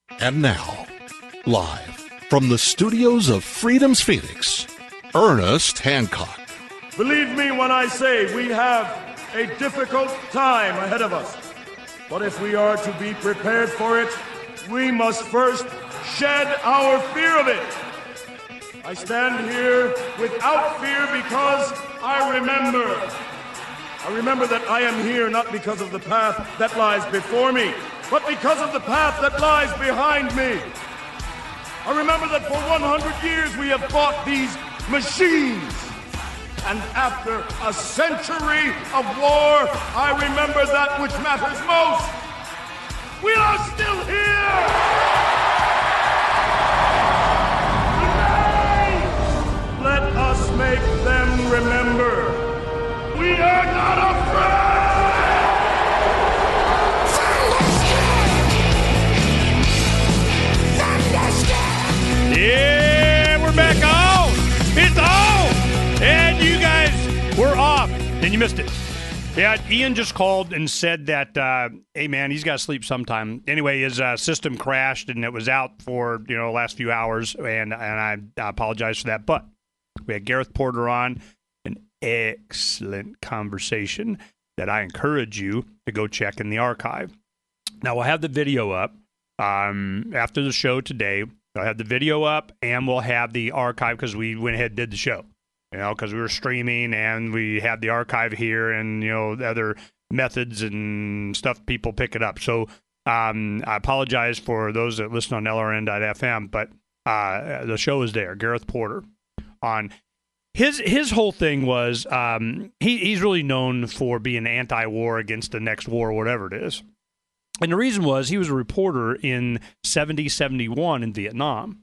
And now, live from the studios of Freedom's Phoenix, Ernest Hancock. Believe me when I say we have a difficult time ahead of us. But if we are to be prepared for it, we must first shed our fear of it. I stand here without fear because I remember that I am here not because of the path that lies before me, but because of the path that lies behind me. I remember that for 100 years we have fought these machines. And after a century of war, I remember that which matters most. We are still here! Today, let us make them remember. We are not afraid! Yeah, we're back on. It's on. And you guys were off. And you missed it. Yeah, Ian just called and said that, hey, man, he's got to sleep sometime. Anyway, his system crashed, and it was out for, the last few hours, and I apologize for that. But we had Gareth Porter on, an excellent conversation that I encourage you to go check in the archive. Now, we'll have the video up after the show today. I'll have the video up, and we'll have the archive because we went ahead and did the show, because we were streaming, and we had the archive here and, other methods and stuff people pick it up. So I apologize for those that listen on LRN.FM, but the show is there. Gareth Porter on. His whole thing was he's really known for being anti-war, against the next war, whatever it is. And the reason was he was a reporter in 71 in Vietnam,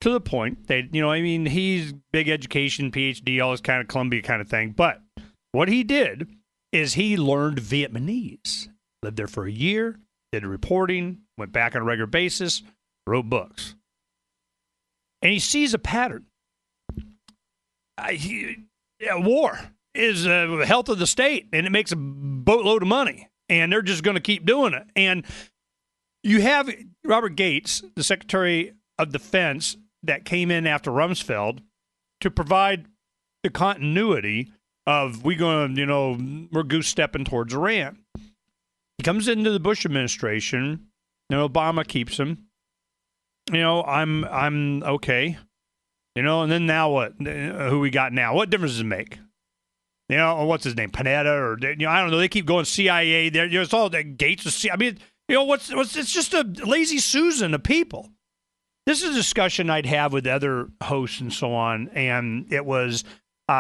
to the point that, he's big education, PhD, all this kind of Columbia kind of thing. But what he did is he learned Vietnamese, lived there for a year, did reporting, went back on a regular basis, wrote books. And he sees a pattern. War is the health of the state, and it makes a boatload of money. And they're just going to keep doing it. And you have Robert Gates, the Secretary of Defense, that came in after Rumsfeld to provide the continuity of we're goose stepping towards Iran. He comes into the Bush administration, and Obama keeps him. I'm okay. And then now what? Who we got now? What difference does it make? What's his name? Panetta, or I don't know. They keep going CIA. There, it's all that Gates. I mean, what's? It's just a lazy Susan of people. This is a discussion I'd have with other hosts and so on, and it was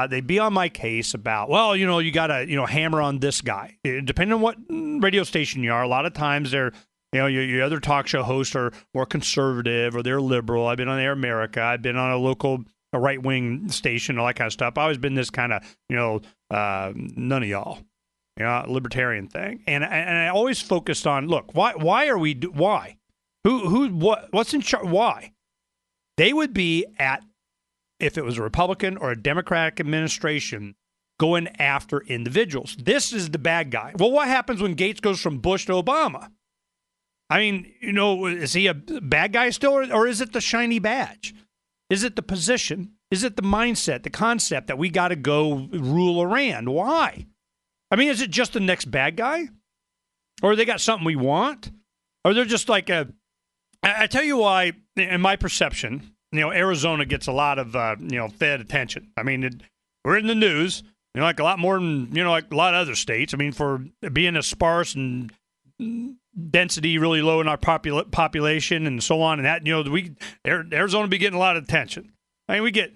they'd be on my case about, you got to hammer on this guy. Depending on what radio station you are, a lot of times they're your other talk show hosts are more conservative or they're liberal. I've been on Air America. I've been on a right-wing station, all that kind of stuff. I've always been this kind of, none of y'all, libertarian thing. And I always focused on, look, why are we, why? What's in charge? Why? They would be if it was a Republican or a Democratic administration, going after individuals. This is the bad guy. Well, what happens when Gates goes from Bush to Obama? I mean, is he a bad guy still, or is it the shiny badge? Is it the position? Is it the mindset, the concept that we got to go rule Iran? Why? I mean, is it just the next bad guy? Or they got something we want? Or they're just like I tell you why, in my perception, Arizona gets a lot of, Fed attention. I mean, we're in the news, like a lot more than, like a lot of other states. I mean, for being a sparse and density really low in our population and so on, and that, Arizona be getting a lot of attention. I mean, we get,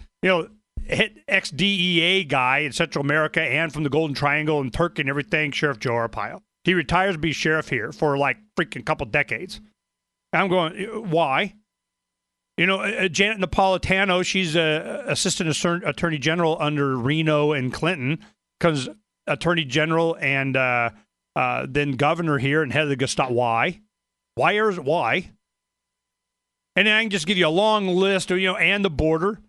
ex-DEA guy in Central America and from the Golden Triangle and Turkey and everything, Sheriff Joe Arpaio. He retires to be sheriff here for like freaking couple decades. I'm going, why? Janet Napolitano, she's a assistant attorney general under Reno and Clinton, because attorney general and then governor here and head of the Gestapo. Why? Why? And I can just give you a long list of, and the border.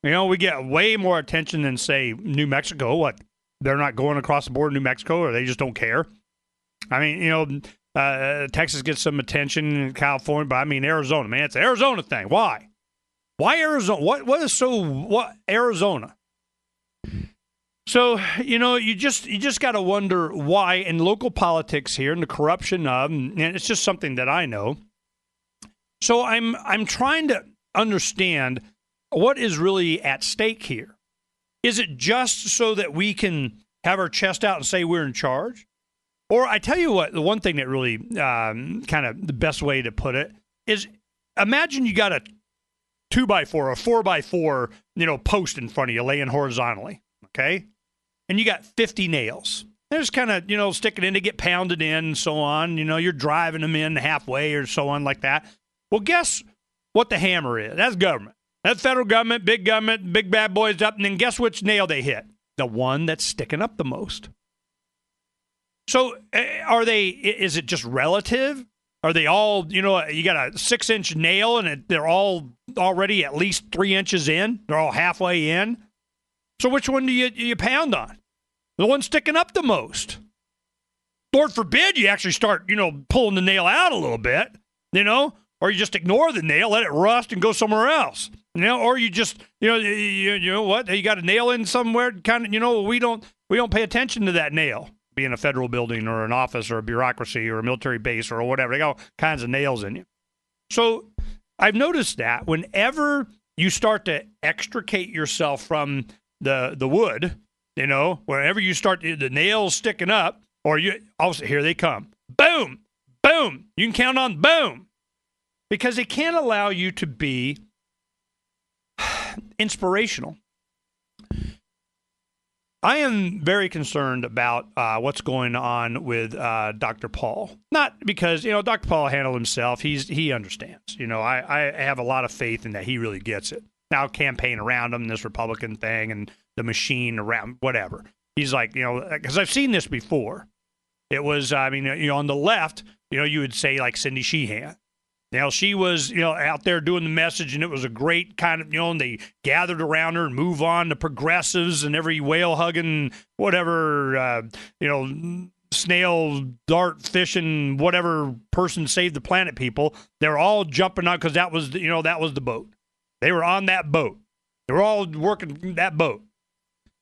We get way more attention than, say, New Mexico. What? They're not going across the border in New Mexico, or they just don't care? I mean, Texas gets some attention in California, but I mean Arizona, man, it's an Arizona thing. Why? Why Arizona? What Arizona? So, you just got to wonder why in local politics here and the corruption of, and it's just something that I know. So I'm trying to understand what is really at stake here. Is it just so that we can have our chest out and say we're in charge? Or I tell you what, the one thing that really kind of the best way to put it is imagine you got a 2x4 or 4x4, post in front of you laying horizontally, okay? And you got 50 nails. They're just kind of, sticking in to get pounded in and so on. You're driving them in halfway or so on like that. Well, guess what the hammer is? That's government. That's federal government, big bad boys up, and then guess which nail they hit? The one that's sticking up the most. So is it just relative? Are they all, you got a 6-inch nail and they're all already at least 3 inches in? They're all halfway in? So which one do you pound on? The one sticking up the most. Lord forbid you actually start, pulling the nail out a little bit, or you just ignore the nail, let it rust and go somewhere else. Or you just, you know what? You got a nail in somewhere, kind of, we don't pay attention to that nail. Be in a federal building or an office or a bureaucracy or a military base or whatever. They got all kinds of nails in you. So I've noticed that whenever you start to extricate yourself from the wood, whenever you start the nails sticking up, or also here they come. Boom, boom. You can count on boom. Because it can't allow you to be inspirational. I am very concerned about what's going on with Dr. Paul. Not because, Dr. Paul handled himself. He understands. I have a lot of faith in that he really gets it. Now campaign around him, this Republican thing and the machine around, whatever. He's like, because I've seen this before. It was, on the left, you would say like Cindy Sheehan. She was, out there doing the message, and it was a great kind of, and they gathered around her and move on to progressives and every whale-hugging, whatever, snail, dart, fishing, whatever person saved the planet people. They're all jumping on because that was the boat. They were on that boat. They were all working that boat.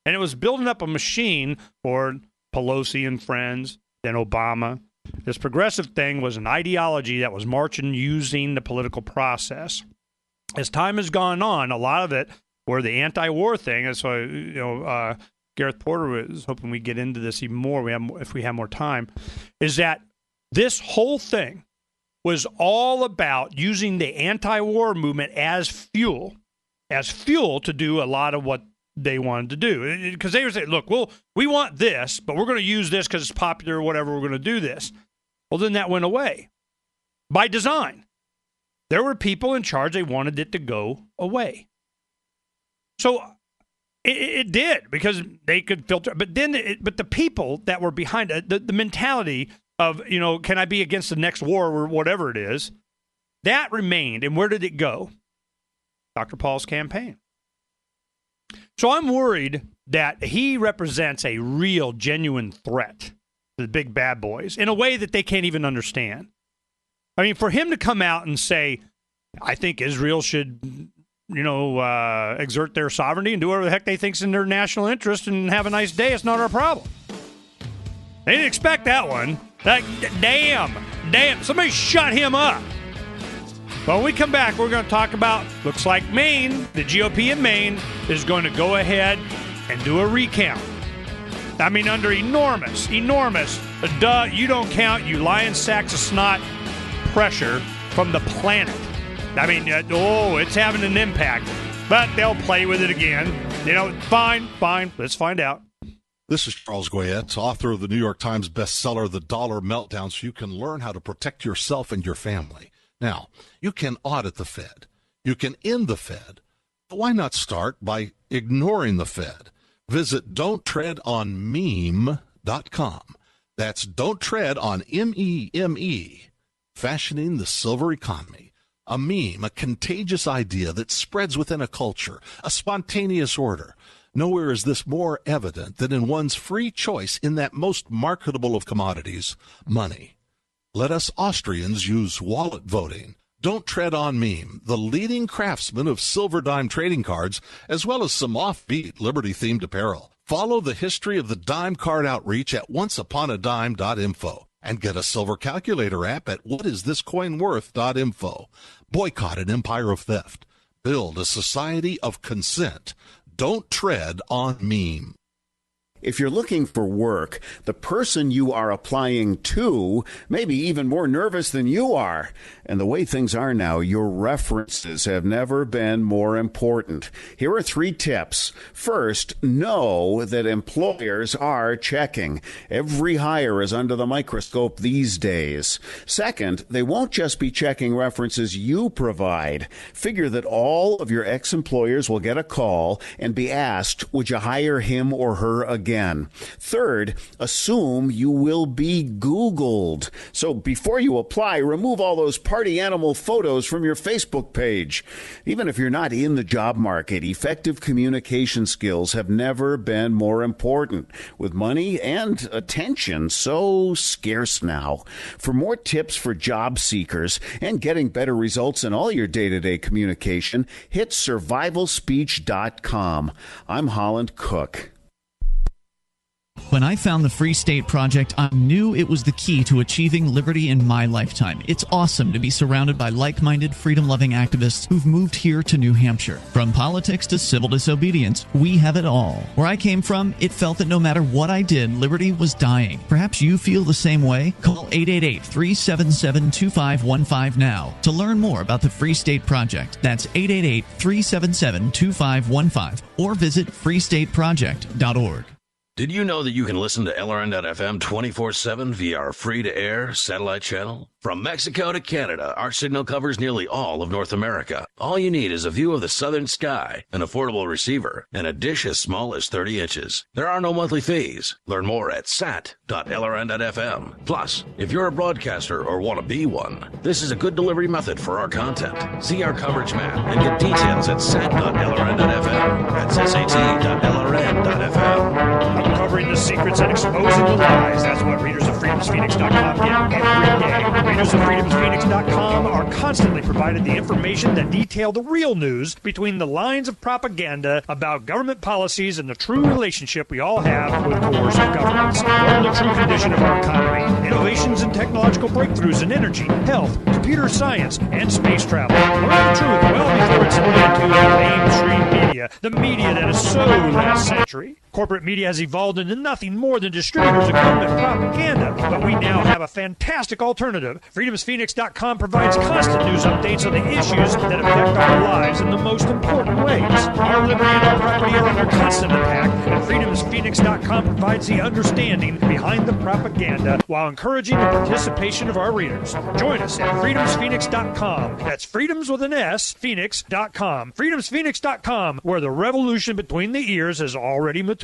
And it was building up a machine for Pelosi and friends, then Obama. This progressive thing was an ideology that was marching using the political process. As time has gone on, a lot of it were the anti-war thing. And so, Gareth Porter was hoping we get into this even more if we have more time, is that this whole thing was all about using the anti-war movement as fuel to do a lot of what they wanted to do. Because they were saying, look, we want this, but we're going to use this because it's popular or whatever, we're going to do this. Well, then that went away by design. There were people in charge, they wanted it to go away. So it did because they could filter. But then, but the people that were behind it, the mentality of, can I be against the next war or whatever it is, that remained. And where did it go? Dr. Paul's campaign. So I'm worried that he represents a real, genuine threat to the big bad boys in a way that they can't even understand. I mean, for him to come out and say, I think Israel should, exert their sovereignty and do whatever the heck they think's in their national interest and have a nice day, it's not our problem. They didn't expect that one. Damn, somebody shut him up. But when we come back, we're going to talk about, looks like Maine, the GOP in Maine, is going to go ahead and do a recount. I mean, under enormous, you don't count, you lying sacks of snot pressure from the planet. I mean, it's having an impact. But they'll play with it again. Fine, let's find out. This is Charles Goyette, author of the New York Times bestseller, The Dollar Meltdown, so you can learn how to protect yourself and your family. Now, you can audit the Fed. You can end the Fed. But why not start by ignoring the Fed? Visit don'ttreadonmeme.com. That's Don't Tread on M-E-M-E, fashioning the silver economy. A meme, a contagious idea that spreads within a culture, a spontaneous order. Nowhere is this more evident than in one's free choice in that most marketable of commodities, money. Let us Austrians use wallet voting. Don't tread on meme, the leading craftsman of silver dime trading cards, as well as some offbeat Liberty-themed apparel. Follow the history of the dime card outreach at onceUponAdime.info and get a silver calculator app at whatisthiscoinworth.info. Boycott an empire of theft. Build a society of consent. Don't tread on meme. If you're looking for work, the person you are applying to may be even more nervous than you are. And the way things are now, your references have never been more important. Here are 3 tips. First, know that employers are checking. Every hire is under the microscope these days. Second, they won't just be checking references you provide. Figure that all of your ex-employers will get a call and be asked, would you hire him or her again? Third, assume you will be Googled. So before you apply, remove all those party animal photos from your Facebook page. Even if you're not in the job market, effective communication skills have never been more important, with money and attention so scarce now. For more tips for job seekers and getting better results in all your day-to-day communication, hit survivalspeech.com. I'm Holland Cook. When I found the Free State Project, I knew it was the key to achieving liberty in my lifetime. It's awesome to be surrounded by like-minded, freedom-loving activists who've moved here to New Hampshire. From politics to civil disobedience, we have it all. Where I came from, it felt that no matter what I did, liberty was dying. Perhaps you feel the same way? Call 888-377-2515 now to learn more about the Free State Project. That's 888-377-2515 or visit freestateproject.org. Did you know that you can listen to LRN.FM 24/7 via our free-to-air satellite channel? From Mexico to Canada, our signal covers nearly all of North America. All you need is a view of the southern sky, an affordable receiver, and a dish as small as 30 inches. There are no monthly fees. Learn more at sat.lrn.fm. Plus, if you're a broadcaster or want to be one, this is a good delivery method for our content. See our coverage map and get details at sat.lrn.fm. That's sat.lrn.fm. Uncovering the secrets and exposing the lies. That's what readers of freedomsphoenix.com get every day. Readers of freedomsphoenix.com are constantly provided the information that detail the real news between the lines of propaganda about government policies and the true relationship we all have with coercive governments. Learn the true condition of our economy, innovations and technological breakthroughs in energy, health, computer science, and space travel. Learn the truth well before it's leading to the mainstream media, the media that is so last century. Corporate media has evolved into nothing more than distributors of government propaganda, but we now have a fantastic alternative. FreedomsPhoenix.com provides constant news updates on the issues that affect our lives in the most important ways. Our liberty and our property are under constant attack, and FreedomsPhoenix.com provides the understanding behind the propaganda while encouraging the participation of our readers. Join us at FreedomsPhoenix.com. That's freedoms with an S, Phoenix.com. FreedomsPhoenix.com, where the revolution between the ears has already matured.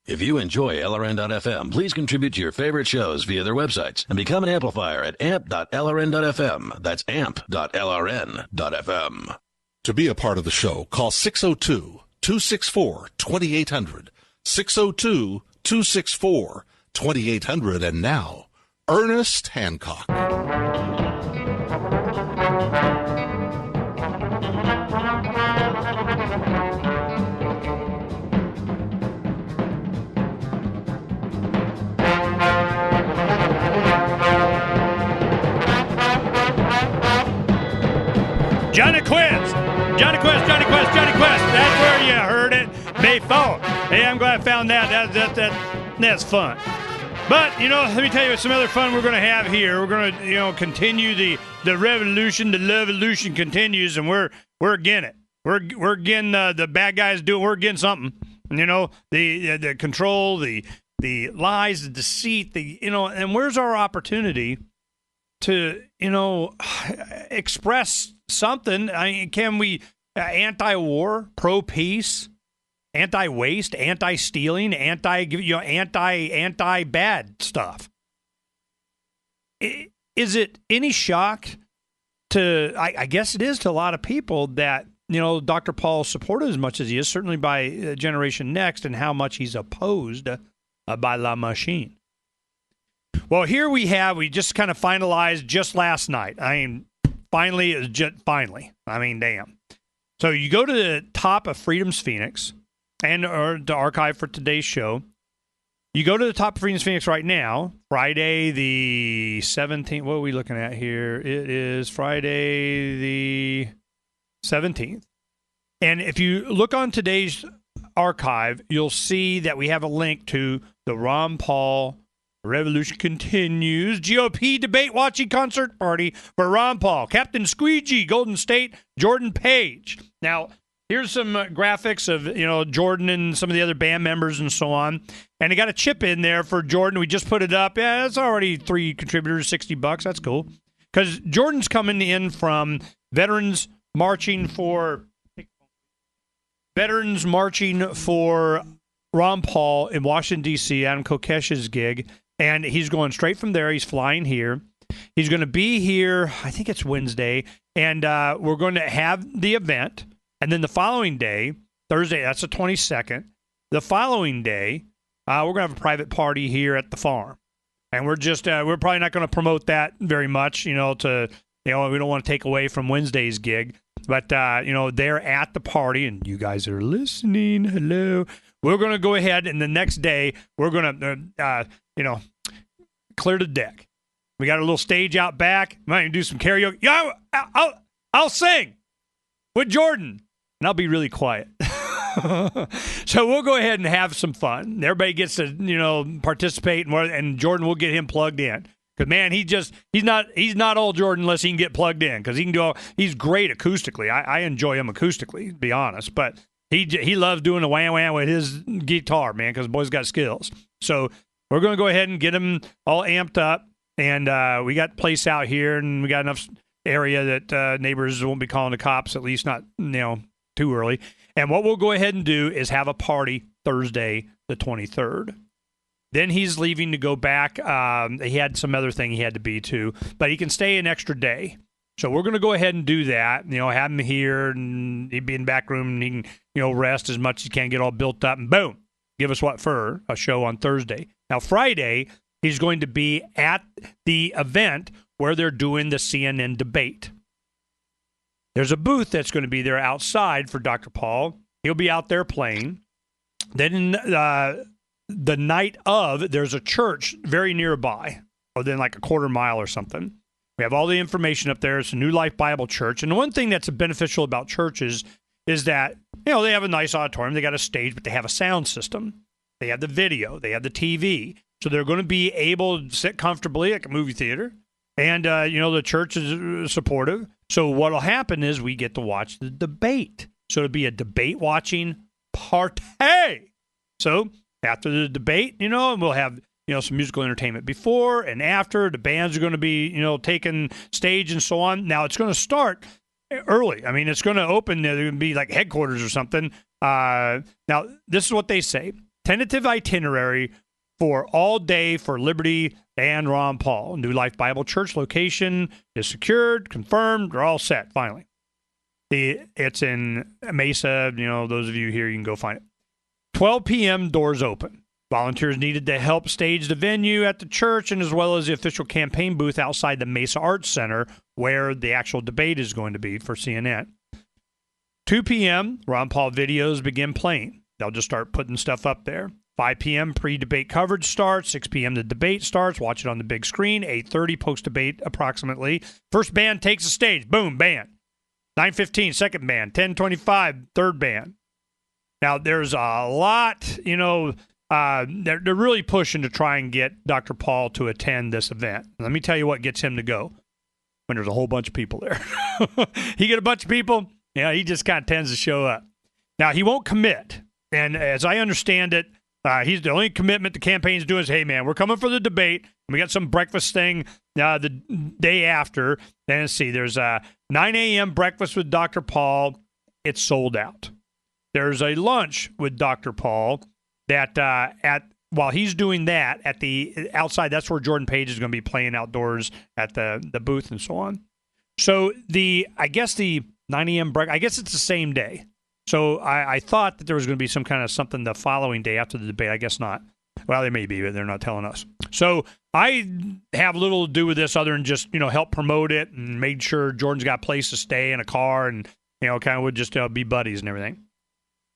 If you enjoy LRN.FM, please contribute to your favorite shows via their websites and become an amplifier at amp.lrn.fm. That's amp.lrn.fm. To be a part of the show, call 602-264-2800. 602-264-2800. And now, Ernest Hancock. Johnny Quest. That's where you heard it before. Hey, I'm glad I found that. That's fun. But, let me tell you some other fun we're going to have here. We're going to, continue the revolution. The revolution continues, and we're getting it. We're getting the bad guys doing. We're getting something. The control, the lies, the deceit, and where's our opportunity to, express something? Can we anti-war, pro-peace, anti-waste, anti-stealing, anti-bad stuff? Is it any shock to? I guess it is to a lot of people that Dr. Paul supported as much as he is, certainly by Generation Next, and how much he's opposed by La Machine. Well, here we just kind of finalized just last night. I mean, finally. I mean, damn. So you go to the top of Freedom's Phoenix or the archive for today's show. You go to the top of Freedom's Phoenix right now, Friday the 17th. What are we looking at here? It is Friday the 17th. And if you look on today's archive, you'll see that we have a link to the Ron Paul Revolution Continues GOP Debate Watching Concert Party for Ron Paul, Captain Squeegee, Golden State, Jordan Page. Now, here's some graphics of, Jordan and some of the other band members and so on. And they got a chip in there for Jordan. We just put it up. Yeah, it's already 3 contributors, $60. That's cool. Because Jordan's coming in from Veterans Marching for Ron Paul in Washington, D.C., Adam Kokesh's gig. And he's going straight from there. He's flying here. He's going to be here, I think it's Wednesday. And we're going to have the event. And then the following day, Thursday, that's the 22nd. The following day, we're going to have a private party here at the farm. And we're probably not going to promote that very much, we don't want to take away from Wednesday's gig. But, they're at the party, and you guys are listening. Hello. We're going to go ahead, and the next day, we're going to, clear the deck. We got a little stage out back. Might even do some karaoke. Yeah, I'll sing with Jordan, and I'll be really quiet. So we'll go ahead and have some fun. Everybody gets to, participate, and Jordan will get him plugged in. Because, man, he's not old Jordan unless he can get plugged in. Because he's great acoustically. I enjoy him acoustically, to be honest. But he loves doing the wham-wham with his guitar, man, because the boy's got skills. So we're going to go ahead and get him all amped up. And we got place out here, and we got enough area that neighbors won't be calling the cops, at least not too early. And what we'll go ahead and do is have a party Thursday the 23rd. Then he's leaving to go back. He had some other thing he had to be to, but he can stay an extra day. So we're going to go ahead and do that. Have him here, and he'd be in the back room, and he can, rest as much as he can, get all built up, and boom, give us for a show on Thursday. Now, Friday, he's going to be at the event where they're doing the CNN debate. There's a booth that's going to be there outside for Dr. Paul. He'll be out there playing. Then the night of, there's a church very nearby, within like a quarter mile or something. We have all the information up there. It's a New Life Bible Church. And the one thing that's beneficial about churches is that, they have a nice auditorium. They got a stage, but they have a sound system. They have the video. They have the TV. So they're going to be able to sit comfortably like a movie theater. And, the church is supportive. So what will happen is we get to watch the debate. So it'll be a debate watching party. So after the debate, and we'll have, some musical entertainment before and after. The bands are going to be, taking stage and so on. Now, it's going to start early. I mean, it's going to open. They're going to be like headquarters or something. Now, this is what they say. Tentative itinerary for all day for Liberty and Ron Paul. New Life Bible Church location is secured, confirmed. They're all set, finally. It's in Mesa. Those of you here, you can go find it. 12 p.m., doors open. Volunteers needed to help stage the venue at the church, and as well as the official campaign booth outside the Mesa Arts Center, where the actual debate is going to be for CNN. 2 p.m., Ron Paul videos begin playing. They'll just start putting stuff up there. 5 p.m., pre-debate coverage starts. 6 p.m., the debate starts. Watch it on the big screen. 8:30, post-debate approximately. First band takes the stage. Boom, band. 9:15, second band. 10:25, third band. Now, there's a lot, they're really pushing to try and get Dr. Paul to attend this event. Let me tell you what gets him to go when there's a whole bunch of people there. He get a bunch of people, he just kind of tends to show up. Now, he won't commit. And as I understand it, he's the only commitment the campaign's doing is, hey, man, we're coming for the debate. We got some breakfast thing the day after. And let's see, there's a 9 a.m. breakfast with Dr. Paul. It's sold out. There's a lunch with Dr. Paul that while he's doing that at the outside, that's where Jordan Page is going to be playing outdoors at the booth and so on. So I guess the 9 a.m. break, I guess it's the same day. So I thought that there was going to be some kind of something the following day after the debate. I guess not. Well, they may be, but they're not telling us. So I have little to do with this other than just, help promote it and made sure Jordan's got a place to stay in a car and, kind of would just be buddies and everything.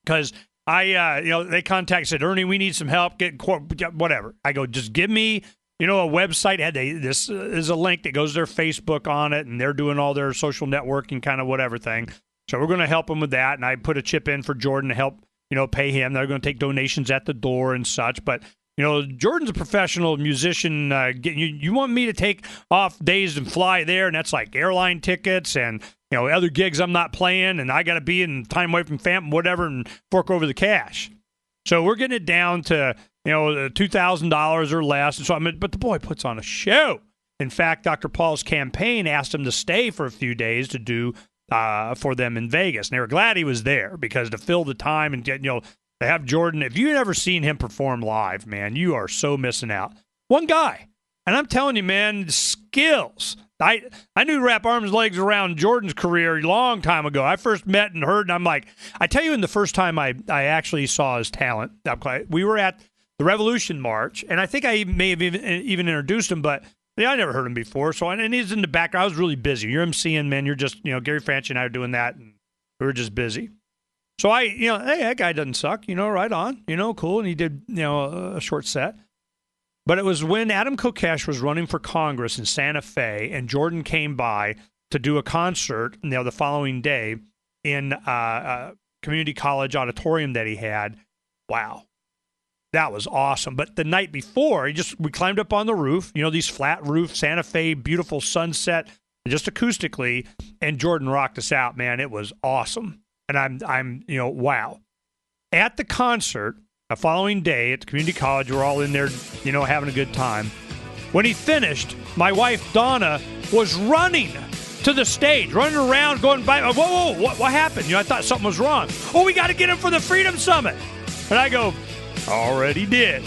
Because they contacted, said, Ernie, we need some help, whatever. I go, just give me, a website. This is a link that goes to their Facebook on it, and they're doing all their social networking kind of whatever thing. So we're going to help them with that, and I put a chip in for Jordan to help, pay him. They're going to take donations at the door and such, but Jordan's a professional musician. You want me to take off days and fly there, and that's like airline tickets and other gigs I'm not playing, and I got to be in time away from family, whatever, and fork over the cash. So we're getting it down to $2,000 or less. And so but the boy puts on a show. In fact, Dr. Paul's campaign asked him to stay for a few days to do for them in Vegas, and they were glad he was there because to fill the time and get to have Jordan, if you've never seen him perform live, man, you are so missing out. One guy. And I'm telling you, man, skills. I knew to wrap arms and legs around Jordan's career a long time ago. I first met and heard, and I'm like, I tell you, in the first time I actually saw his talent, we were at the Revolution March, and I think I may have even introduced him, but I never heard him before. So, and he's in the background. I was really busy. You're emceeing, man. You're just, Gary Franchi and I are doing that, and we were just busy. So hey, that guy doesn't suck, right on, cool. And he did, a short set. But it was when Adam Kokesh was running for Congress in Santa Fe, and Jordan came by to do a concert, the following day in a community college auditorium that he had. Wow. That was awesome. But the night before, we climbed up on the roof, these flat roof, Santa Fe, beautiful sunset, just acoustically, and Jordan rocked us out, man. It was awesome. And I'm wow. At the concert, the following day at the community college, we're all in there, having a good time. When he finished, my wife, Donna, was running to the stage, running around, going by. Whoa, what happened? I thought something was wrong. Oh, we got to get him for the Freedom Summit. And I go, already did.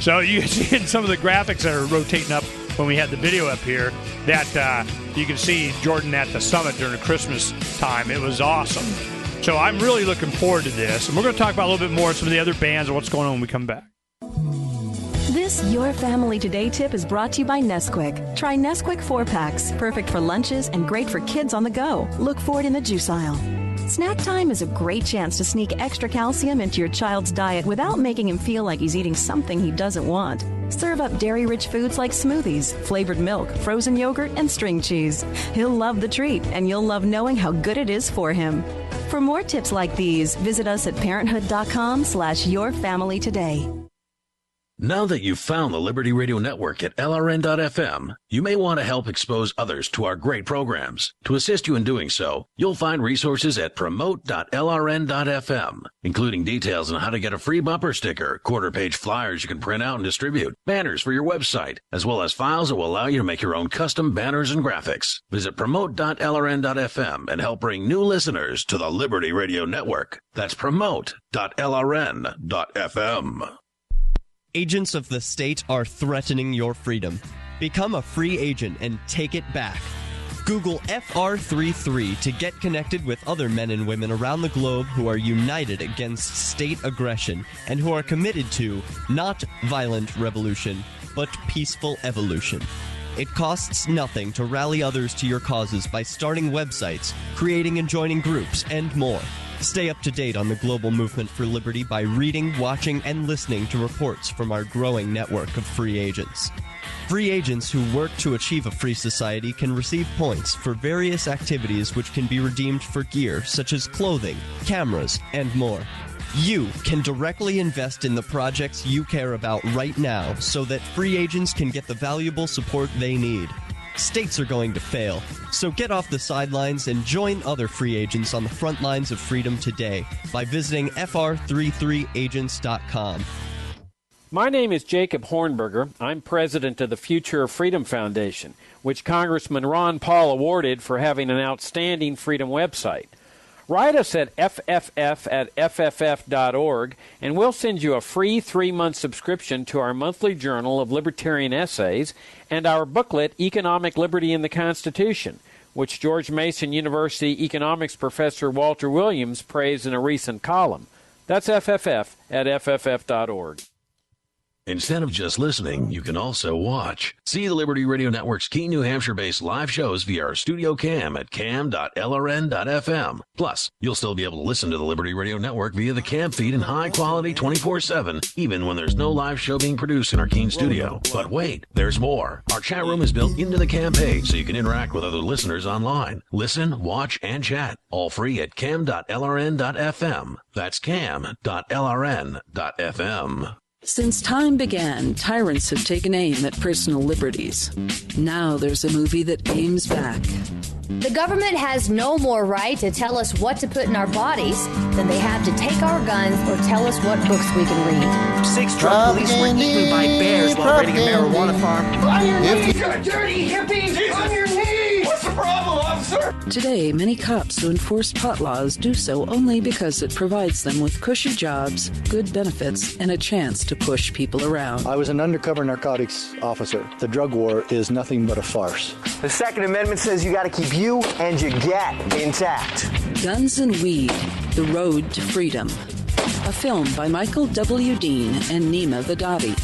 So you can see in some of the graphics that are rotating up when we had the video up here that you can see Jordan at the summit during the Christmas time. It was awesome. So I'm really looking forward to this. And we're going to talk about a little bit more some of the other bands and what's going on when we come back. This Your Family Today tip is brought to you by Nesquik. Try Nesquik 4-packs, perfect for lunches and great for kids on the go. Look for it in the juice aisle. Snack time is a great chance to sneak extra calcium into your child's diet without making him feel like he's eating something he doesn't want. Serve up dairy-rich foods like smoothies, flavored milk, frozen yogurt, and string cheese. He'll love the treat, and you'll love knowing how good it is for him. For more tips like these, visit us at parenthood.com/yourfamilytoday. Now that you've found the Liberty Radio Network at LRN.FM, you may want to help expose others to our great programs. To assist you in doing so, you'll find resources at promote.lrn.fm, including details on how to get a free bumper sticker, quarter-page flyers you can print out and distribute, banners for your website, as well as files that will allow you to make your own custom banners and graphics. Visit promote.lrn.fm and help bring new listeners to the Liberty Radio Network. That's promote.lrn.fm. Agents of the state are threatening your freedom. Become a free agent and take it back. Google FR33 to get connected with other men and women around the globe who are united against state aggression and who are committed to not violent revolution, but peaceful evolution. It costs nothing to rally others to your causes by starting websites, creating and joining groups, and more. Stay up to date on the global movement for liberty by reading, watching, and listening to reports from our growing network of free agents. Free agents who work to achieve a free society can receive points for various activities which can be redeemed for gear such as clothing, cameras, and more. You can directly invest in the projects you care about right now so that free agents can get the valuable support they need. States are going to fail, so get off the sidelines and join other free agents on the front lines of freedom today by visiting fr33agents.com. My name is Jacob Hornberger. I'm president of the Future of Freedom Foundation, which Congressman Ron Paul awarded for having an outstanding freedom website. Write us at fff@fff.org, and we'll send you a free 3-month subscription to our monthly journal of libertarian essays and our booklet, Economic Liberty in the Constitution, which George Mason University economics professor Walter Williams praised in a recent column. That's fff@fff.org. Instead of just listening, you can also watch. See the Liberty Radio Network's key New Hampshire-based live shows via our studio cam at cam.lrn.fm. Plus, you'll still be able to listen to the Liberty Radio Network via the cam feed in high quality 24/7, even when there's no live show being produced in our Keene studio. But wait, there's more. Our chat room is built into the cam page so you can interact with other listeners online. Listen, watch, and chat. All free at cam.lrn.fm. That's cam.lrn.fm. Since time began, tyrants have taken aim at personal liberties. Now there's a movie that aims back. The government has no more right to tell us what to put in our bodies than they have to take our guns or tell us what books we can read. 6 drug police were eaten by bears while raiding a marijuana farm. On your knees, you dirty hippies! On your knees! What's the problem, officer? Today, many cops who enforce pot laws do so only because it provides them with cushy jobs, good benefits, and a chance to push people around. I was an undercover narcotics officer. The drug war is nothing but a farce. The Second Amendment says you got to keep you and your get intact. Guns and Weed, The Road to Freedom. A film by Michael W. Dean and Nima Vadati.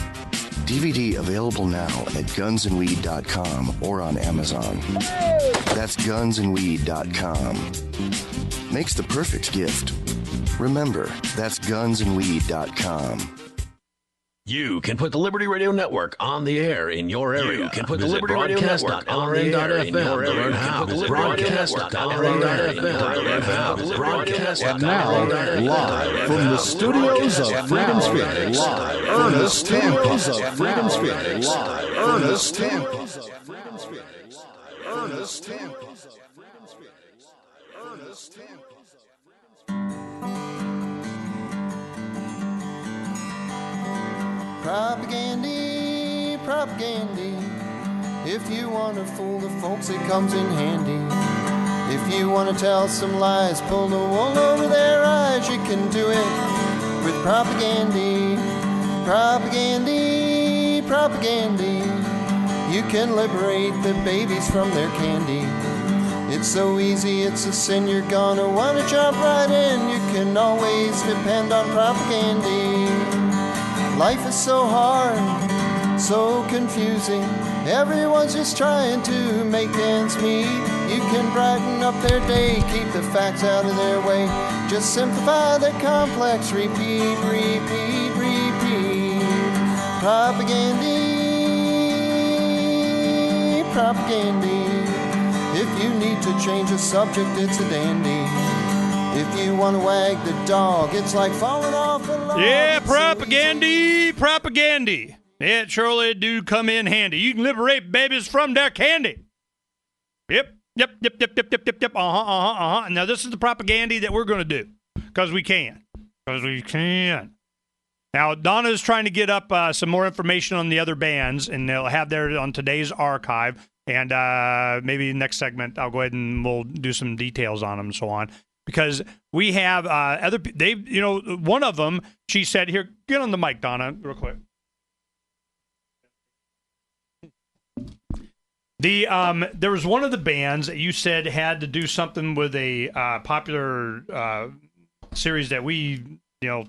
DVD available now at gunsandweed.com or on Amazon. That's gunsandweed.com. Makes the perfect gift. Remember, that's gunsandweed.com. You can put the Liberty Radio Network on the air in your area. You can put the Liberty Radio Network on the air in your area. Learn how. Broadcast.lrn.fm. And now, live from the studios of Freedom Speech, Ernest Hancock. Freedom Speech, Ernest Hancock. Freedom Speech, Ernest Hancock. Ernest Hancock. Propagandy, propagandy. If you want to fool the folks, it comes in handy. If you want to tell some lies, pull the wool over their eyes, you can do it with propagandy. Propagandy, propagandy. You can liberate the babies from their candy. It's so easy, it's a sin, you're gonna want to jump right in. You can always depend on propagandy. Life is so hard, so confusing. Everyone's just trying to make ends meet. You can brighten up their day, keep the facts out of their way. Just simplify the complex, repeat, repeat, repeat. Propagandy, propagandy. If you need to change a subject, it's a dandy. If you want to wag the dog, it's like falling off a log. Yeah, propagandy, propagandy. It surely do come in handy. You can liberate babies from their candy. Yep. Now, this is the propagandy that we're going to do because we can. Now, Donna's trying to get up some more information on the other bands, and they'll have there on today's archive. And maybe next segment, I'll go ahead and we'll do some details on them and so on. Because we have one of them, she said, here, get on the mic, Donna, real quick. There was one of the bands that you said had to do something with a popular series that we,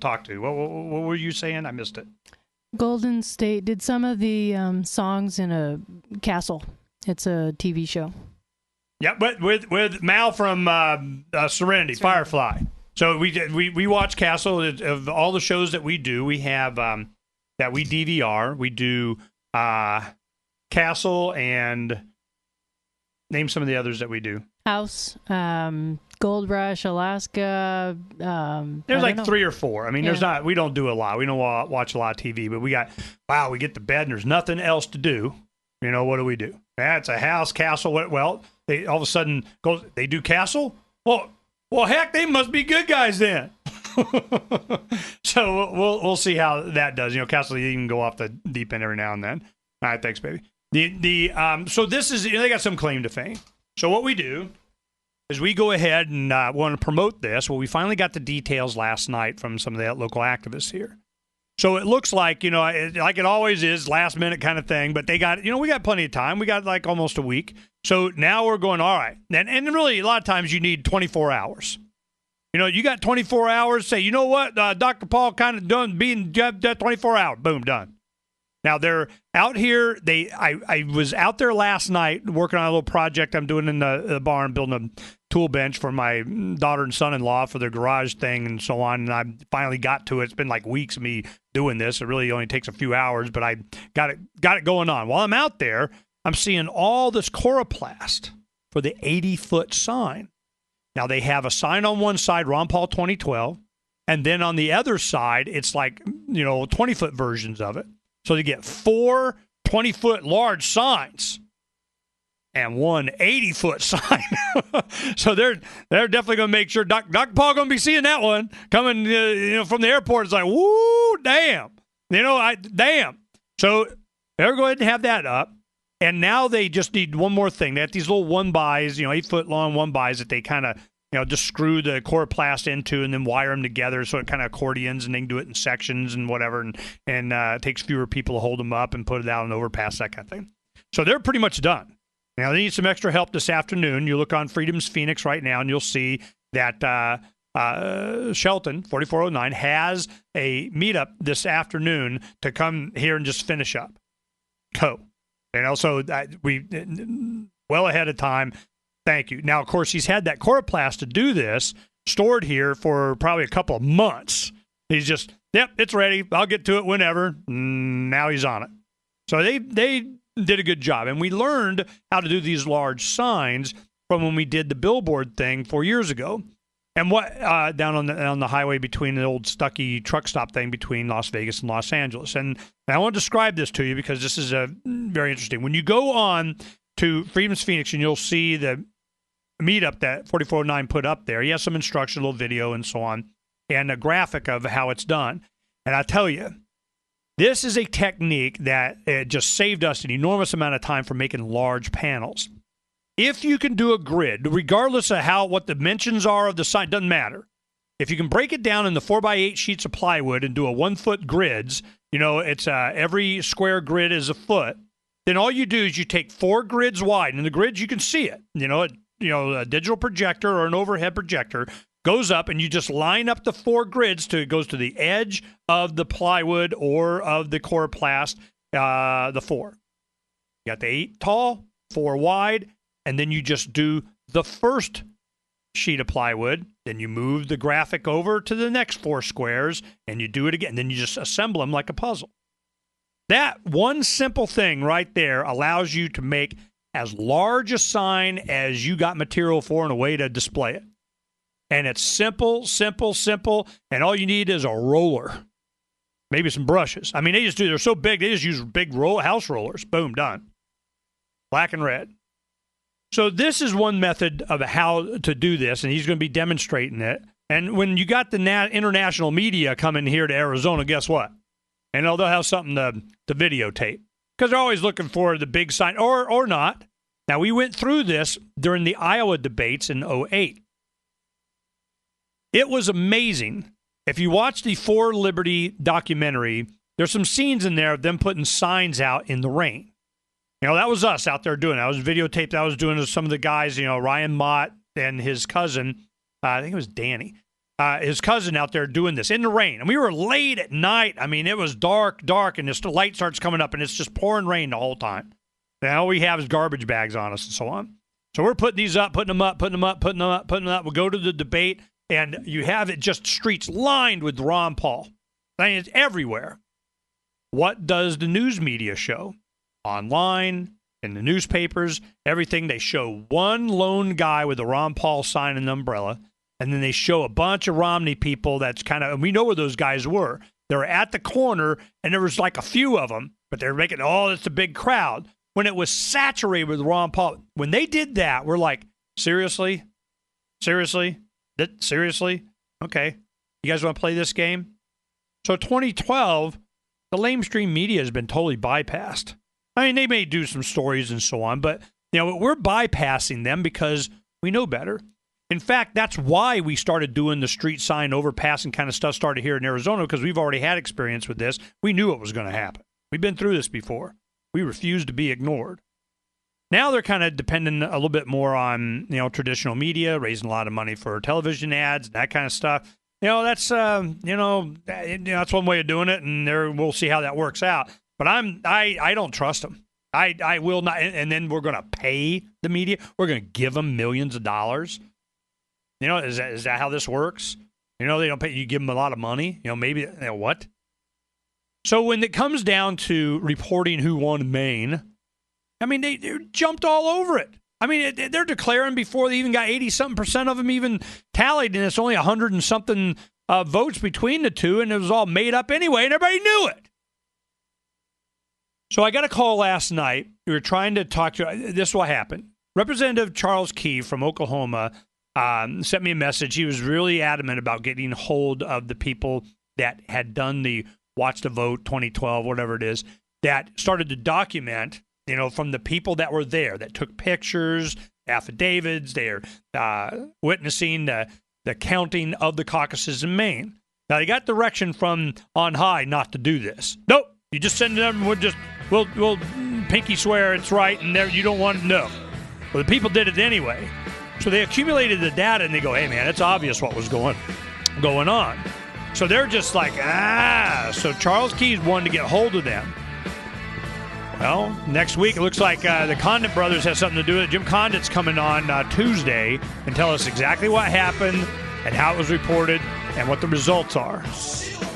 talked to. What were you saying? I missed it. Golden State did some of the songs in a castle. It's a TV show. Yeah, but with Mal from Serenity, Firefly. So we watch Castle. Of all the shows that we do, we have that we DVR. We do Castle and name some of the others that we do. House, Gold Rush, Alaska. There's like 3 or 4. I mean, there's not. We don't do a lot. We don't watch a lot of TV, but we get to bed and there's nothing else to do. What do we do? That's a house, Castle. Well, they all of a sudden they do Castle. Well, heck, they must be good guys then. So we'll see how that does. Castle even go off the deep end every now and then. All right, thanks, baby. So this is they got some claim to fame. So what we do is we go ahead and want to promote this. Well, we finally got the details last night from some of the local activists here. So it looks like, like it always is, last minute kind of thing, but they got, we got plenty of time. We got like almost a week. So now we're going, all right. And really, a lot of times you need 24 hours. You got 24 hours, say, you know what, Dr. Paul kind of done being that 24 hours. Boom, done. Now they're out here. I was out there last night working on a little project I'm doing in the barn, building a tool bench for my daughter and son-in-law for their garage thing and so on. And I finally got to it. It's been like weeks of me doing this. It really only takes a few hours, but I got it going on. While I'm out there, I'm seeing all this coroplast for the 80-foot sign. Now they have a sign on one side, Ron Paul 2012, and then on the other side, it's like 20-foot versions of it. So they get 4 20-foot large signs and one 80-foot sign. So they're definitely going to make sure Doc Paul going to be seeing that one coming from the airport. It's like, woo, damn. Damn. So they're going to have that up. And now they just need one more thing. They have these little 1-bys, 8-foot long 1-bys that they kind of just screw the coroplast into and then wire them together so it kind of accordions, and they can do it in sections and whatever, and it takes fewer people to hold them up and put it out and overpass, that kind of thing. So they're pretty much done. Now they need some extra help this afternoon. You look on Freedom's Phoenix right now and you'll see that Shelton, 4409, has a meetup this afternoon to come here and just finish up. And also, we well ahead of time. Thank you. Now, of course, he's had that coroplast to do this stored here for probably a couple of months. He's just, it's ready. I'll get to it whenever. Now he's on it. So they did a good job. And we learned how to do these large signs from when we did the billboard thing 4 years ago. And what down on the highway between the old Stuckey truck stop thing between Las Vegas and Los Angeles. And I want to describe this to you because this is very interesting. When you go on to Freedom's Phoenix and you'll see the meetup that 4409 put up there, he has some instruction, a little video and so on, and a graphic of how it's done. And I tell you, this is a technique that it just saved us an enormous amount of time for making large panels. If you can do a grid, regardless of what the dimensions are of the sign, doesn't matter. If you can break it down into 4x8 sheets of plywood and do a 1-foot grids, it's every square grid is a foot. Then all you do is you take 4 grids wide, and the grids you can see it. A digital projector or an overhead projector goes up, and you just line up the 4 grids it goes to the edge of the plywood or of the coroplast, the 4. You got the 8 tall, 4 wide. And then you just do the first sheet of plywood. Then you move the graphic over to the next 4 squares, and you do it again. Then you just assemble them like a puzzle. That one simple thing right there allows you to make as large a sign as you got material for and a way to display it. And it's simple, simple, simple. And all you need is a roller. Maybe some brushes. I mean, they're so big, they just use big house rollers. Boom, done. Black and red. So this is one method of how to do this, and he's going to be demonstrating it. And when you got the international media coming here to Arizona, guess what? And they'll have something to videotape because they're always looking for the big sign or not. Now, we went through this during the Iowa debates in 2008. It was amazing. If you watch the For Liberty documentary, there's some scenes in there of them putting signs out in the rain. That was us out there doing it. I was videotaped. I was doing it with some of the guys, Ryan Mott and his cousin. I think it was Danny. His cousin out there doing this in the rain. And we were late at night. I mean, it was dark, and the light starts coming up, and it's just pouring rain the whole time. And all we have is garbage bags on us and so on. So we're putting these up, putting them up. We'll go to the debate, and you have it just streets lined with Ron Paul. I mean, it's everywhere. What does the news media show? Online, in the newspapers, everything. They show one lone guy with a Ron Paul sign and an umbrella, and then they show a bunch of Romney people that's kind of, and we know where those guys were. They were at the corner, and there was like a few of them, but they were making, it's a big crowd. When it was saturated with Ron Paul, when they did that, we're like, seriously? Seriously? Seriously? Okay. You guys want to play this game? So 2012, the lamestream media has been totally bypassed. I mean, they may do some stories and so on, but we're bypassing them because we know better. In fact, that's why we started doing the street sign overpassing kind of stuff started here in Arizona, because we've already had experience with this. We knew it was going to happen. We've been through this before. We refused to be ignored. Now they're kind of dependent a little bit more on, traditional media, raising a lot of money for television ads, that kind of stuff. That's one way of doing it, and we'll see how that works out. But I don't trust them. I will not. And then we're going to pay the media. We're going to give them millions of dollars. You know, is that how this works? You know, they don't pay. You give them a lot of money. You know, maybe what? So when it comes down to reporting who won Maine, I mean, they jumped all over it. I mean, they're declaring before they even got 80-something% of them even tallied, and it's only 100 and something votes between the two, and it was all made up anyway, and everybody knew it. So I got a call last night. We were trying to talk to, this is what happened. Representative Charles Key from Oklahoma sent me a message. He was really adamant about getting hold of the people that had done the Watch the Vote 2012, whatever it is, that started to document, you know, from the people that were there, that took pictures, affidavits, they're witnessing the counting of the caucuses in Maine. Now, they got direction from on high not to do this. Nope. You just send them, we'll pinky swear it's right, and there you don't want to know. Well, the people did it anyway. So they accumulated the data, and they go, hey, man, it's obvious what was going on. So they're just like, So Charles Keyes wanted to get hold of them. Well, next week, it looks like the Condit brothers have something to do with it. Jim Condit's coming on Tuesday and tell us exactly what happened and how it was reported and what the results are.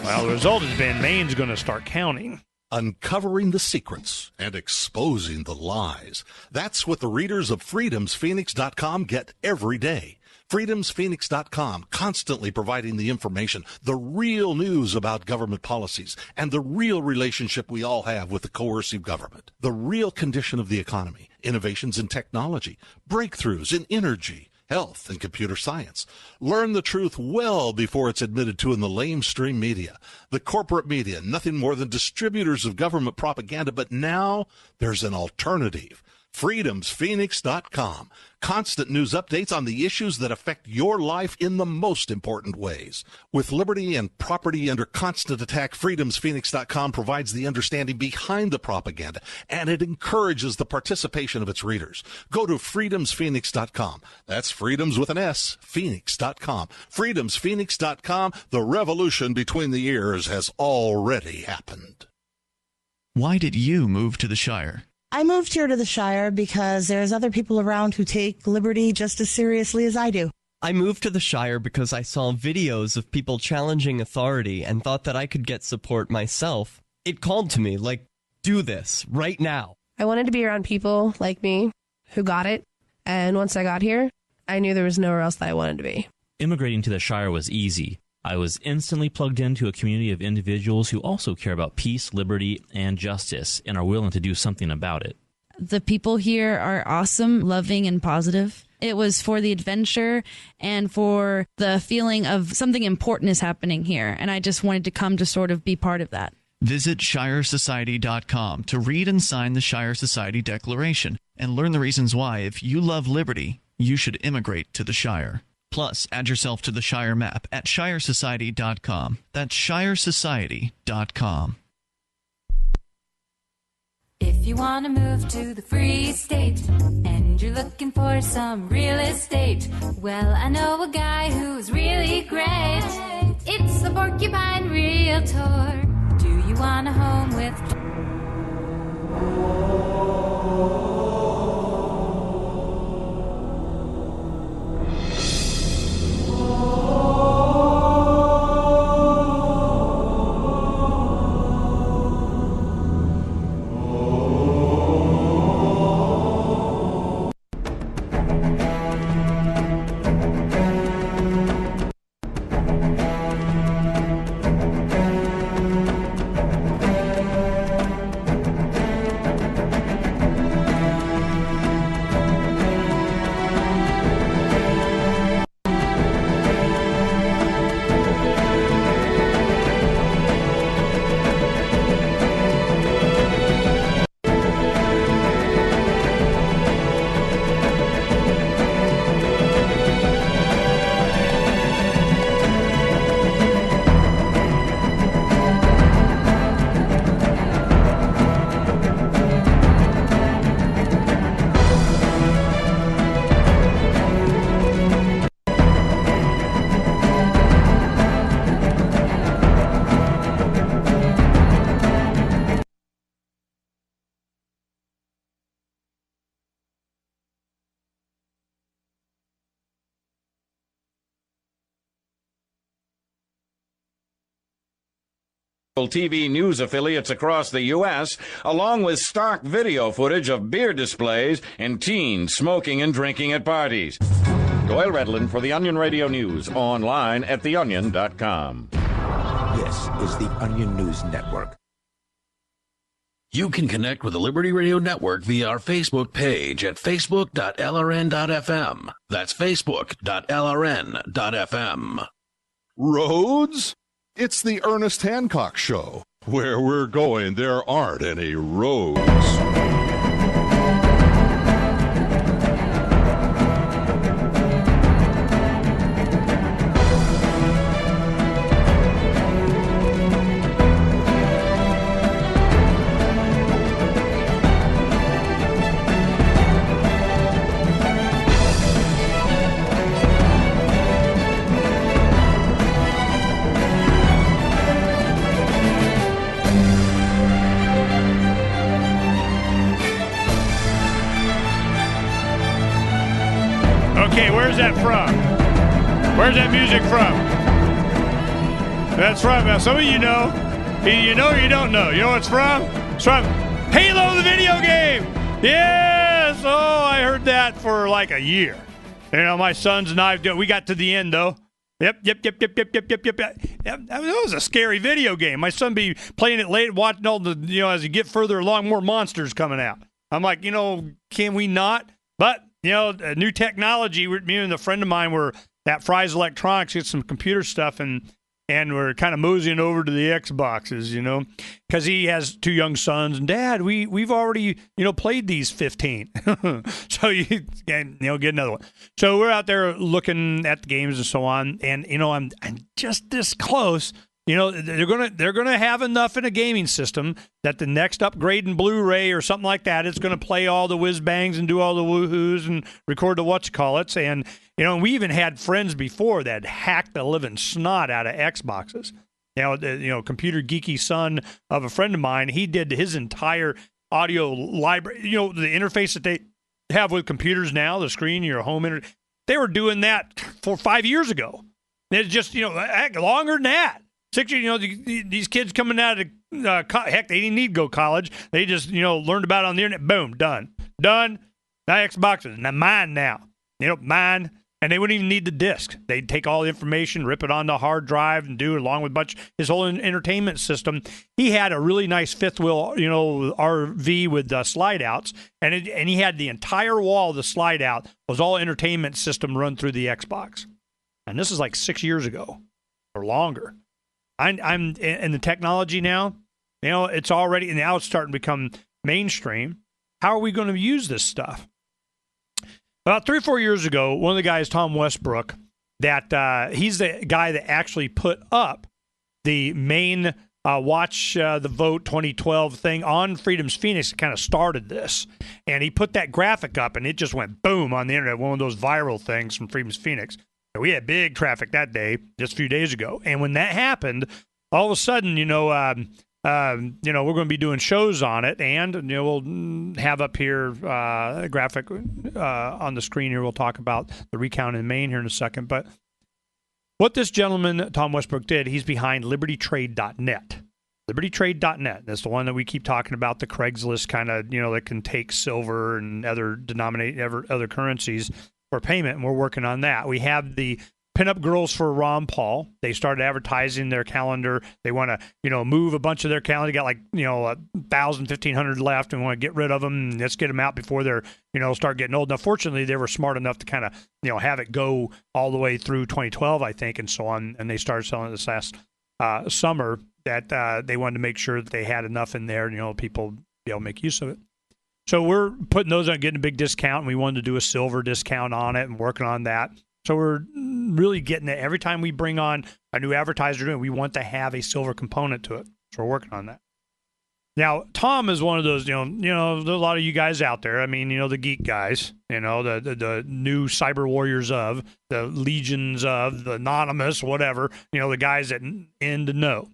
Well, the result has been Maine's going to start counting. Uncovering the secrets and exposing the lies. That's what the readers of freedomsphoenix.com get every day. freedomsphoenix.com, constantly providing the information, the real news about government policies, and the real relationship we all have with the coercive government, the real condition of the economy, innovations in technology, breakthroughs in energy, health, and computer science. Learn the truth well before it's admitted to in the lamestream media. The corporate media, nothing more than distributors of government propaganda, but now there's an alternative. freedomsphoenix.com. Constant news updates on the issues that affect your life in the most important ways. With liberty and property under constant attack, freedomsphoenix.com provides the understanding behind the propaganda, and it encourages the participation of its readers. Go to freedomsphoenix.com. That's freedoms with an S, phoenix.com. freedomsphoenix.com. The revolution between the ears has already happened. Why did you move to the Shire? I moved here to the Shire because there's other people around who take liberty just as seriously as I do. I moved to the Shire because I saw videos of people challenging authority and thought that I could get support myself. It called to me, like, do this, right now. I wanted to be around people like me who got it, and once I got here, I knew there was nowhere else that I wanted to be. Immigrating to the Shire was easy. I was instantly plugged into a community of individuals who also care about peace, liberty, and justice, and are willing to do something about it. The people here are awesome, loving, and positive. It was for the adventure and for the feeling of something important is happening here, and I just wanted to come to sort of be part of that. Visit ShireSociety.com to read and sign the Shire Society Declaration and learn the reasons why, if you love liberty, you should immigrate to the Shire. Plus, add yourself to the Shire map at ShireSociety.com. That's ShireSociety.com. If you want to move to the Free State and you're looking for some real estate, well, I know a guy who's really great. It's the Porcupine Realtor. Do you want a home with... TV news affiliates across the U.S., along with stock video footage of beer displays and teens smoking and drinking at parties. Doyle Redland for the Onion Radio News, online at theonion.com. This is the Onion News Network. You can connect with the Liberty Radio Network via our Facebook page at facebook.lrn.fm. That's facebook.lrn.fm. Roads? It's the Ernest Hancock Show. Where we're going, there aren't any roads. Okay, where's that from? Where's that music from? That's from, now some of you know. You know or you don't know. You know what it's from? It's from Halo the video game. Yes! Oh, I heard that for like a year. You know, my sons and I, we got to the end though. Yep. That was a scary video game. My son be playing it late, watching all the, as you get further along, more monsters coming out. I'm like, can we not? But, new technology. Me and a friend of mine were at Fry's Electronics, get some computer stuff, and we're kind of moseying over to the Xboxes, because he has two young sons. And Dad, we've already played these 15, so you get another one. So we're out there looking at the games and so on, and I'm just this close. They're gonna have enough in a gaming system that the next upgrade in Blu-ray or something like that, it's gonna play all the whiz bangs and do all the woohoos and record the whatchamacallits. And we even had friends before that hacked the living snot out of Xboxes. Computer geeky son of a friend of mine, he did his entire audio library. The interface that they have with computers now, the screen, your home internet. They were doing that 5 years ago. It's just longer than that. 6 years, these kids coming out of heck, they didn't need to go to college. They just, learned about it on the internet. Boom, done. Now Xboxes, mine now. Mine. And they wouldn't even need the disc. They'd take all the information, rip it on the hard drive, and do it along with his whole entertainment system. He had a really nice fifth wheel, RV with slide outs, and he had the entire wall of the slide out was all entertainment system run through the Xbox. And this is like 6 years ago or longer. I'm in the technology now. It's already now it's starting to become mainstream. How are we going to use this stuff? About 3 or 4 years ago, one of the guys, Tom Westbrook, that he's the guy that actually put up the main Watch the Vote 2012 thing on Freedom's Phoenix. That kind of started this, and he put that graphic up, and it just went boom on the internet. One of those viral things from Freedom's Phoenix. We had big traffic that day, just a few days ago. And when that happened, all of a sudden, we're going to be doing shows on it. And, we'll have up here a graphic on the screen here. We'll talk about the recount in Maine here in a second. But what this gentleman, Tom Westbrook, did, he's behind libertytrade.net. libertytrade.net. That's the one that we keep talking about, the Craigslist kind of, that can take silver and other other currencies for payment, and we're working on that. We have the Pinup Girls for Ron Paul. They started advertising their calendar. They want to, move a bunch of their calendar. They got like, 1,000, 1,500 left, and want to get rid of them. And let's get them out before they're, start getting old. Now, fortunately, they were smart enough to kind of, have it go all the way through 2012, I think, and so on. And they started selling it this last summer that they wanted to make sure that they had enough in there, people be able to make use of it. So we're putting those on, getting a big discount, and we wanted to do a silver discount on it and working on that. So we're really getting it. Every time we bring on a new advertiser, we want to have a silver component to it. So we're working on that. Now, Tom is one of those, there's a lot of you guys out there. I mean, the geek guys, the new cyber warriors of, the legions of, the anonymous, whatever, the guys that in to know.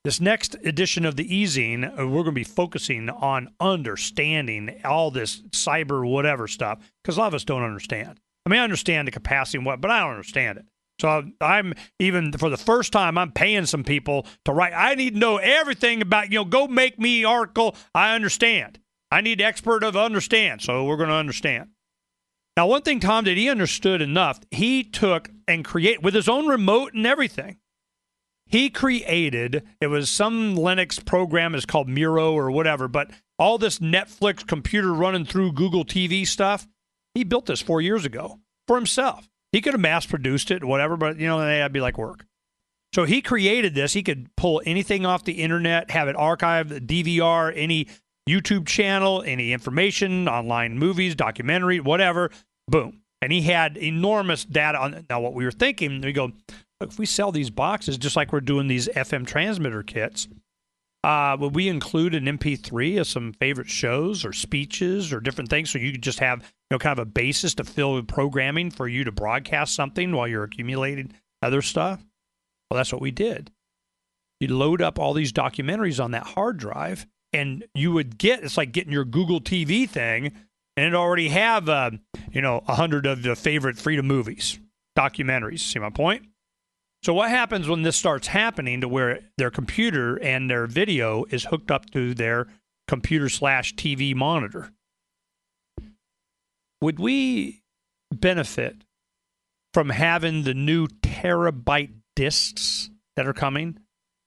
This next edition of the e-zine, we're going to be focusing on understanding all this cyber whatever stuff, because a lot of us don't understand. I mean, I understand the capacity and what, but I don't understand it. So I'm even for the first time, I'm paying some people to write. I need to know everything about, go make me article. I understand. I need expert of understand. So we're going to understand. Now, one thing Tom did, he understood enough. He took and create with his own remote and everything. He created, it was some Linux program, it's called Miro or whatever, but all this Netflix computer running through Google TV stuff, he built this 4 years ago for himself. He could have mass-produced it, whatever, but, that'd be like work. So he created this. He could pull anything off the internet, have it archived, DVR, any YouTube channel, any information, online movies, documentary, whatever, boom. And he had enormous data on. Now, what we were thinking, we go, look, if we sell these boxes, just like we're doing these FM transmitter kits, would we include an MP3 of some favorite shows or speeches or different things so you could just have kind of a basis to fill with programming for you to broadcast something while you're accumulating other stuff? Well, that's what we did. You load up all these documentaries on that hard drive, and you would get, it's like getting your Google TV thing, and it already have, 100 of the favorite freedom movies, documentaries. See my point? So what happens when this starts happening to where their computer and their video is hooked up to their computer/TV monitor? Would we benefit from having the new terabyte discs that are coming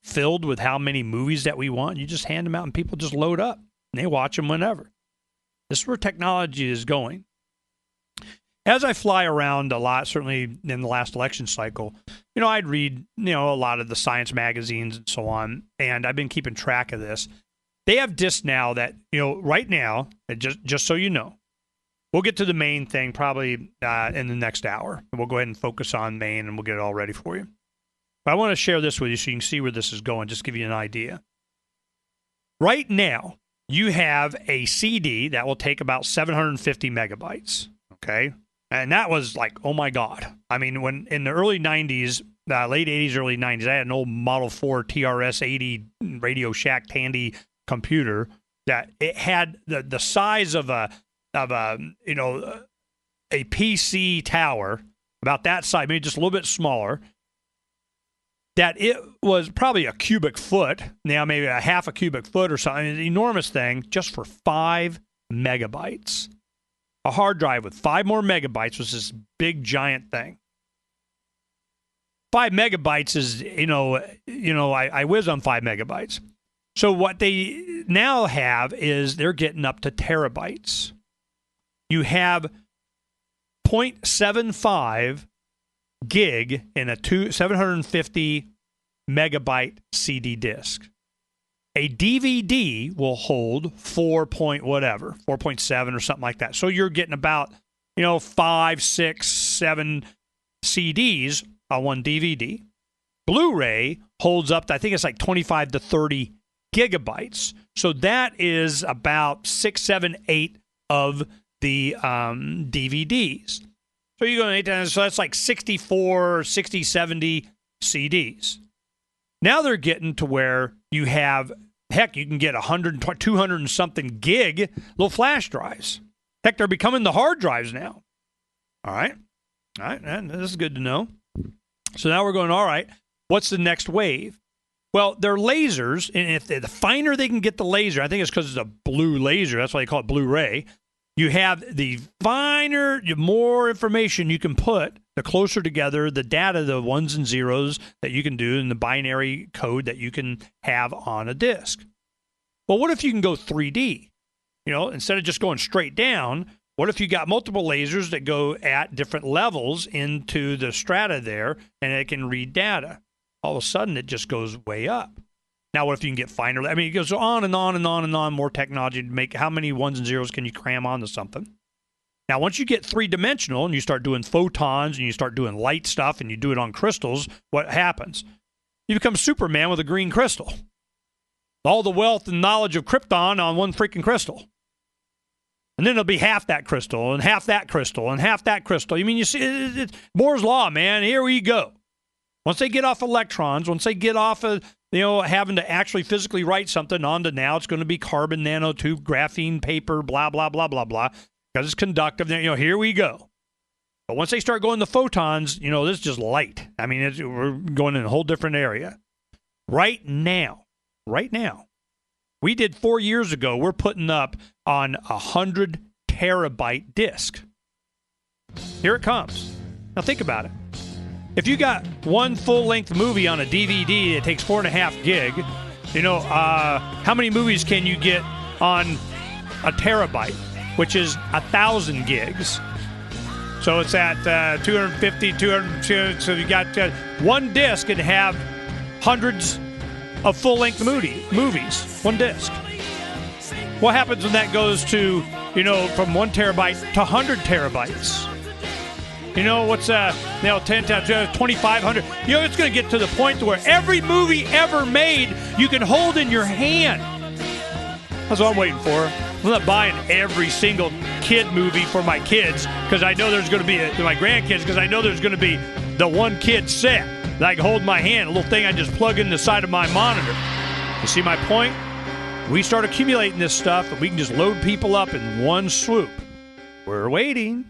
filled with how many movies that we want? You just hand them out and people just load up and they watch them whenever. This is where technology is going. As I fly around a lot, certainly in the last election cycle, I'd read, a lot of the science magazines and so on, and I've been keeping track of this. They have discs now that, right now, just so you know, we'll get to the main thing probably in the next hour. We'll go ahead and focus on Maine, and we'll get it all ready for you. But I want to share this with you so you can see where this is going, just give you an idea. Right now, you have a CD that will take about 750 megabytes, okay? And that was like, oh my God. I mean, when in the early 90s, late 80s, early 90s, I had an old Model 4 TRS-80 Radio Shack Tandy computer that it had the size of a PC tower, about that size, maybe just a little bit smaller, that it was probably a cubic foot, now maybe a half a cubic foot or something, an enormous thing, just for 5 megabytes. A hard drive with 5 more megabytes was this big, giant thing. 5 megabytes is, I whiz on 5 megabytes. So what they now have is they're getting up to terabytes. You have 0.75 gig in a 750 megabyte CD disc. A DVD will hold 4.7 or something like that. So you're getting about, 5, 6, 7 CDs on one DVD. Blu-ray holds up to, I think it's like 25 to 30 gigabytes. So that is about 6, 7, 8 of the DVDs. So you go 8 times, so that's like 64, 60, 70 CDs. Now they're getting to where you have, heck, you can get 100, 200 and something gig little flash drives. Heck, they're becoming the hard drives now. All right, and this is good to know. So now we're going, all right, what's the next wave? Well, they're lasers, and if the finer they can get the laser, I think it's because it's a blue laser, that's why they call it Blu-ray. You have the finer, the more information you can put, the closer together the data, the ones and zeros that you can do in the binary code that you can have on a disk. Well, what if you can go 3D? Instead of just going straight down, what if you got multiple lasers that go at different levels into the strata there, and it can read data? All of a sudden, it just goes way up. Now, what if you can get finer? I mean, it goes on and on and on and on, more technology to make how many ones and zeros can you cram onto something? Now, once you get three-dimensional and you start doing photons and you start doing light stuff and you do it on crystals, what happens? You become Superman with a green crystal. All the wealth and knowledge of Krypton on one freaking crystal. And then it'll be half that crystal and half that crystal and half that crystal. You see, it's Moore's Law, man. Here we go. Once they get off electrons, once they get off of, having to actually physically write something onto, now it's going to be carbon nanotube, graphene paper, blah, blah, blah, blah, blah, because it's conductive. Here we go. But once they start going to photons, this is just light. I mean, we're going in a whole different area. Right now, we did 4 years ago, we're putting up on 100 terabyte disk. Here it comes. Now think about it. If you got one full-length movie on a DVD, it takes 4.5 gig. How many movies can you get on a terabyte, which is 1,000 gigs? So it's at 250, 200. So you got one disc and have hundreds of full-length movies. One disc. What happens when that goes to, from 1 terabyte to 100 terabytes? What's 10 times 2,500? It's going to get to the point where every movie ever made you can hold in your hand. That's what I'm waiting for. I'm not buying every single kid movie for my kids because I know there's going to be my grandkids because I know there's going to be the one kid set that I can hold in my hand, a little thing I just plug in the side of my monitor. You see my point? We start accumulating this stuff and we can just load people up in one swoop. We're waiting.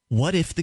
What if the